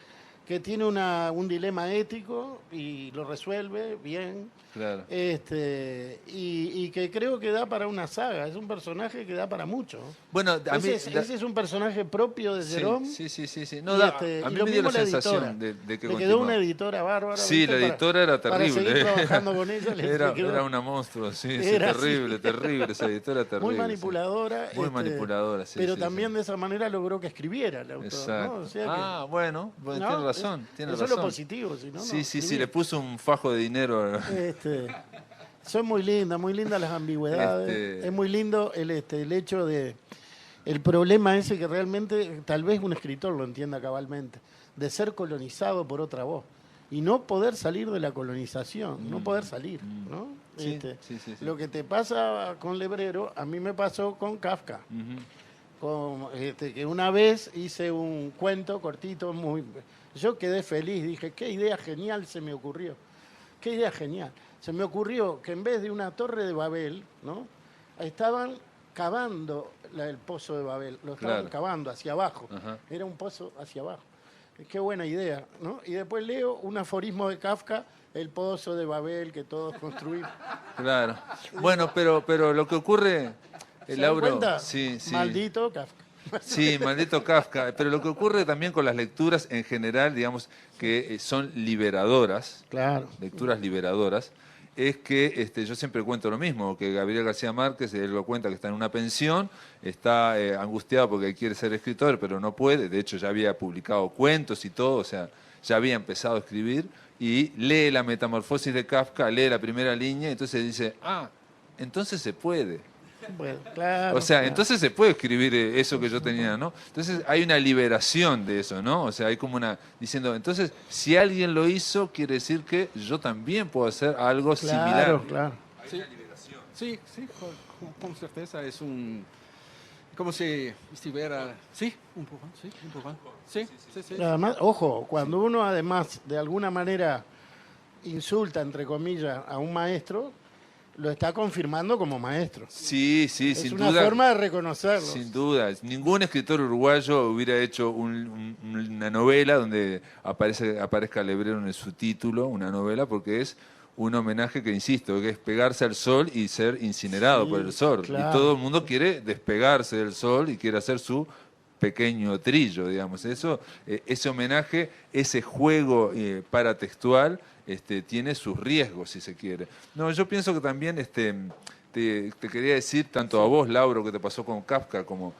que tiene un dilema ético y lo resuelve bien.
Claro.
Y que creo que da para una saga, es un personaje que da para mucho.
Bueno, a mí...
Ese es un personaje propio de Jerome.
Sí. No,
Y
a mí me dio la sensación de que
le quedó una editora bárbara.
Sí,
¿viste?
la editora era
Para
terrible.
seguir trabajando con ella.
Era una monstruo, sí,
Era
terrible,
así.
terrible, esa editora terrible.
Muy manipuladora.
Sí. Muy manipuladora, sí.
Pero
sí,
también
sí.
de esa manera logró que escribiera el autor.
Exacto.
¿no? O sea
Ah, bueno,
¿no?
tiene razón, tiene
eso
razón.
es lo positivo, si no,
Sí,
no
sí,
escribía.
le puso un fajo de dinero.
Son muy lindas las ambigüedades. Es muy lindo el hecho de el problema ese que realmente tal vez un escritor lo entienda cabalmente, de ser colonizado por otra voz y no poder salir de la colonización, no poder salir, ¿no?
Sí, sí.
Lo que te pasa con Lebrero, a mí me pasó con Kafka. Que una vez hice un cuento cortito, yo quedé feliz, dije, qué idea genial se me ocurrió, qué idea genial. Se me ocurrió que en vez de una torre de Babel, ¿no? Estaban cavando el pozo de Babel, lo estaban cavando hacia abajo, era un pozo hacia abajo. Qué buena idea, ¿no? Y después leo un aforismo de Kafka, el pozo de Babel que todos construimos.
Claro. Bueno, pero lo que ocurre,
¿Se dan
Lauro,
cuenta?
sí.
Maldito Kafka.
Sí, maldito Kafka. Pero lo que ocurre también con las lecturas en general, digamos, que son liberadoras,
Claro.
lecturas liberadoras, es que yo siempre cuento lo mismo, que Gabriel García Márquez, él lo cuenta que está en una pensión, está angustiado porque quiere ser escritor, pero no puede, de hecho ya había publicado cuentos y todo, o sea, ya había empezado a escribir, y lee La Metamorfosis de Kafka, lee la primera línea, y entonces dice, entonces se puede.
Bueno, claro,
O sea,
claro.
entonces se puede escribir eso que yo tenía, ¿no? Entonces hay una liberación de eso, ¿no? O sea, hay como diciendo, entonces, si alguien lo hizo, quiere decir que yo también puedo hacer algo similar.
Claro.
Sí, sí, con certeza es un... Como si estuviera... Sí, un poco, sí, un poco. Sí, sí, sí.
Además, ojo, cuando uno además de alguna manera insulta, entre comillas, a un maestro, lo está confirmando como maestro.
Sí, sí,
Es
sin
una
duda.
forma de reconocerlo.
Sin duda, ningún escritor uruguayo hubiera hecho una novela donde aparezca Lebrero en su título, una novela, porque es un homenaje que, insisto, que es pegarse al sol y ser incinerado
Sí,
por el sol.
claro.
Y todo el mundo quiere despegarse del sol y quiere hacer su pequeño trillo, digamos. Eso, ese homenaje, ese juego paratextual, tiene sus riesgos, si se quiere. No, yo pienso que también te quería decir, tanto a vos, Lauro, que te pasó con Kafka, como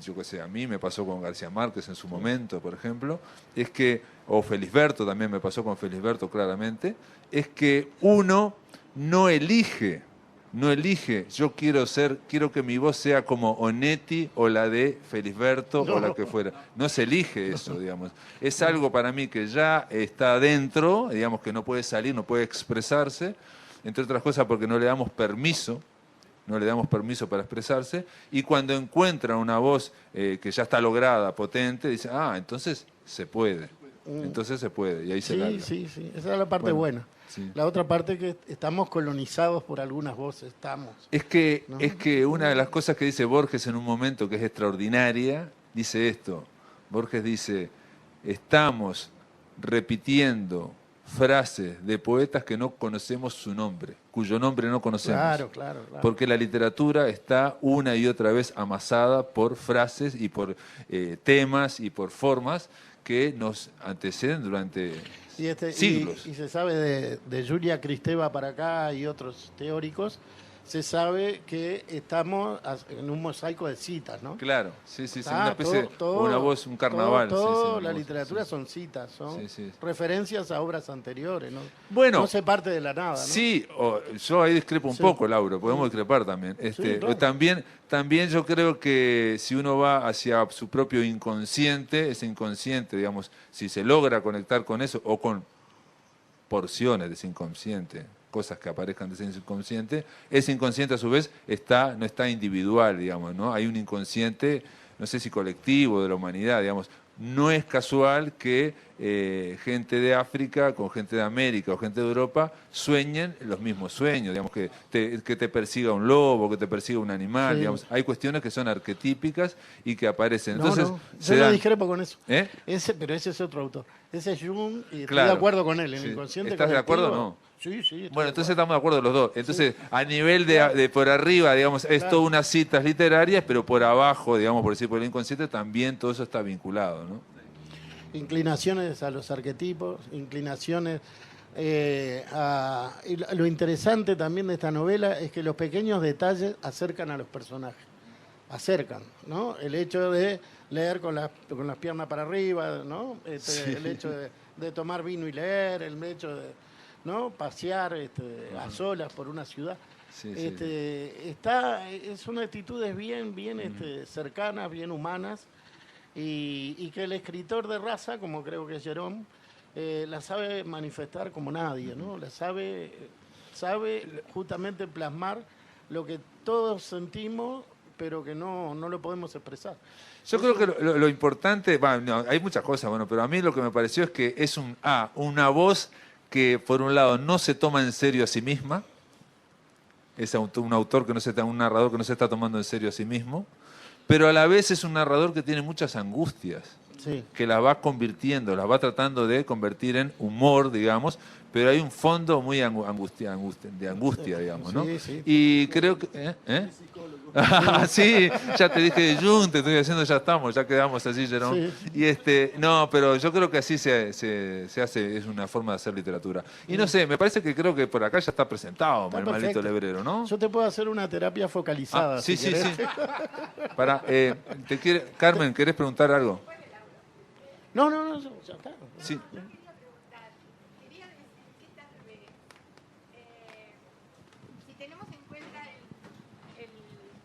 yo qué sé, a mí me pasó con García Márquez en su momento, por ejemplo, es que, o Felisberto también me pasó con Felisberto claramente, es que uno no elige, yo quiero que mi voz sea como Onetti o la de Felisberto o la que fuera. No se elige eso, digamos. Es algo para mí que ya está adentro, digamos que no puede salir, no puede expresarse, entre otras cosas porque no le damos permiso para expresarse, y cuando encuentra una voz que ya está lograda, potente, dice, entonces se puede. Entonces se puede, y ahí se larga.
Sí, sí, esa es la parte buena.
Sí.
La otra parte es que estamos colonizados por algunas voces,
Es que,
¿no?
es que una de las cosas que dice Borges en un momento que es extraordinaria, dice esto. Borges dice, estamos repitiendo frases de poetas que no conocemos su nombre, cuyo nombre no conocemos.
Claro.
Porque la literatura está una y otra vez amasada por frases y por temas y por formas que nos anteceden durante siglos.
Y se sabe de Julia Kristeva para acá y otros teóricos, se sabe que estamos en un mosaico de citas, ¿no?
Claro, sí, una especie una voz, un carnaval.
La literatura son citas, son referencias a obras anteriores, ¿no?
Bueno,
no se parte de la nada, ¿no?
Sí, yo ahí discrepo un poco, Lauro, podemos discrepar también.
Claro.
También yo creo que si uno va hacia su propio inconsciente, ese inconsciente, digamos, si se logra conectar con eso o con porciones de ese inconsciente, cosas que aparezcan de ese inconsciente a su vez no está individual, digamos, ¿no? Hay un inconsciente, no sé si colectivo, de la humanidad, digamos. No es casual que gente de África con gente de América o gente de Europa sueñen los mismos sueños, digamos, que te persiga un lobo, que te persiga un animal, digamos. Hay cuestiones que son arquetípicas y que aparecen. Entonces,
yo no discrepo con eso.
¿Eh?
Pero ese es otro autor. Ese es Jung y estoy
Claro.
de acuerdo con él. El inconsciente
¿Estás de acuerdo o no?
Sí.
Bueno, entonces estamos de acuerdo los dos. Entonces, a nivel de por arriba, digamos, es todas unas citas literarias, pero por abajo, digamos, por decir por el inconsciente, también todo eso está vinculado, ¿no?
Inclinaciones a los arquetipos, inclinaciones y lo interesante también de esta novela es que los pequeños detalles acercan a los personajes. ¿No? El hecho de leer con las piernas para arriba, ¿no? El hecho de tomar vino y leer, el hecho de, ¿no? Pasear a solas por una ciudad. Son actitudes bien cercanas, bien humanas, y que el escritor de raza, como creo que es Jerome, la sabe manifestar como nadie, ¿no? La sabe justamente plasmar lo que todos sentimos, pero que no lo podemos expresar.
Yo creo que lo importante, hay muchas cosas, pero a mí lo que me pareció es que es una voz que por un lado no se toma en serio a sí misma, es un narrador que no se está tomando en serio a sí mismo, pero a la vez es un narrador que tiene muchas angustias, que las va convirtiendo, las va tratando de convertir en humor, digamos, pero hay un fondo muy de angustia, digamos, ¿no? Y creo que... Sí, ya te dije de Jung, te estoy diciendo, ya quedamos así, Jerome. Y no, pero yo creo que así se hace, es una forma de hacer literatura. Y no sé, me parece que creo que por acá ya está presentado el maldito Lebrero, ¿no?
Yo te puedo hacer una terapia focalizada.
Sí. Carmen, ¿querés preguntar algo?
No, ya está.
Sí.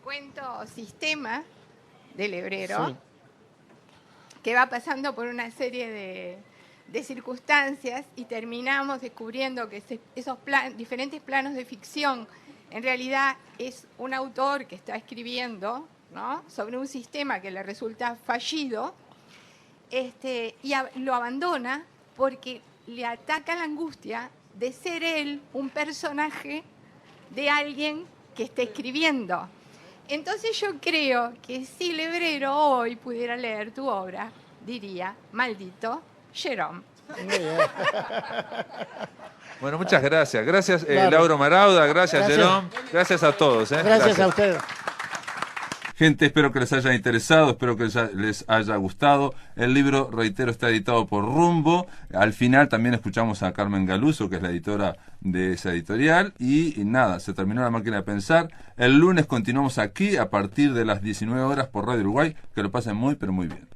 Cuento sistema del Lebrero, que va pasando por una serie de circunstancias y terminamos descubriendo que esos diferentes planos de ficción En realidad es un autor que está escribiendo, ¿no?, sobre un sistema que le resulta fallido, y lo abandona porque le ataca la angustia de ser él un personaje de alguien que está escribiendo. Entonces yo creo que si Lebrero hoy pudiera leer tu obra, diría: maldito Jerome.
Muy bien.
Bueno, muchas gracias. Gracias,
Claro.
Lauro Marauda, gracias,
Gracias.
Jerome. Gracias a todos.
Gracias a ustedes.
Gente, espero que les haya interesado, espero que les haya gustado. El libro, reitero, está editado por Rumbo. Al final también escuchamos a Carmen Galuso, que es la editora de esa editorial. Y nada, se terminó La Máquina de Pensar. El lunes continuamos aquí a partir de las 19 horas por Radio Uruguay. Que lo pasen muy, pero muy bien.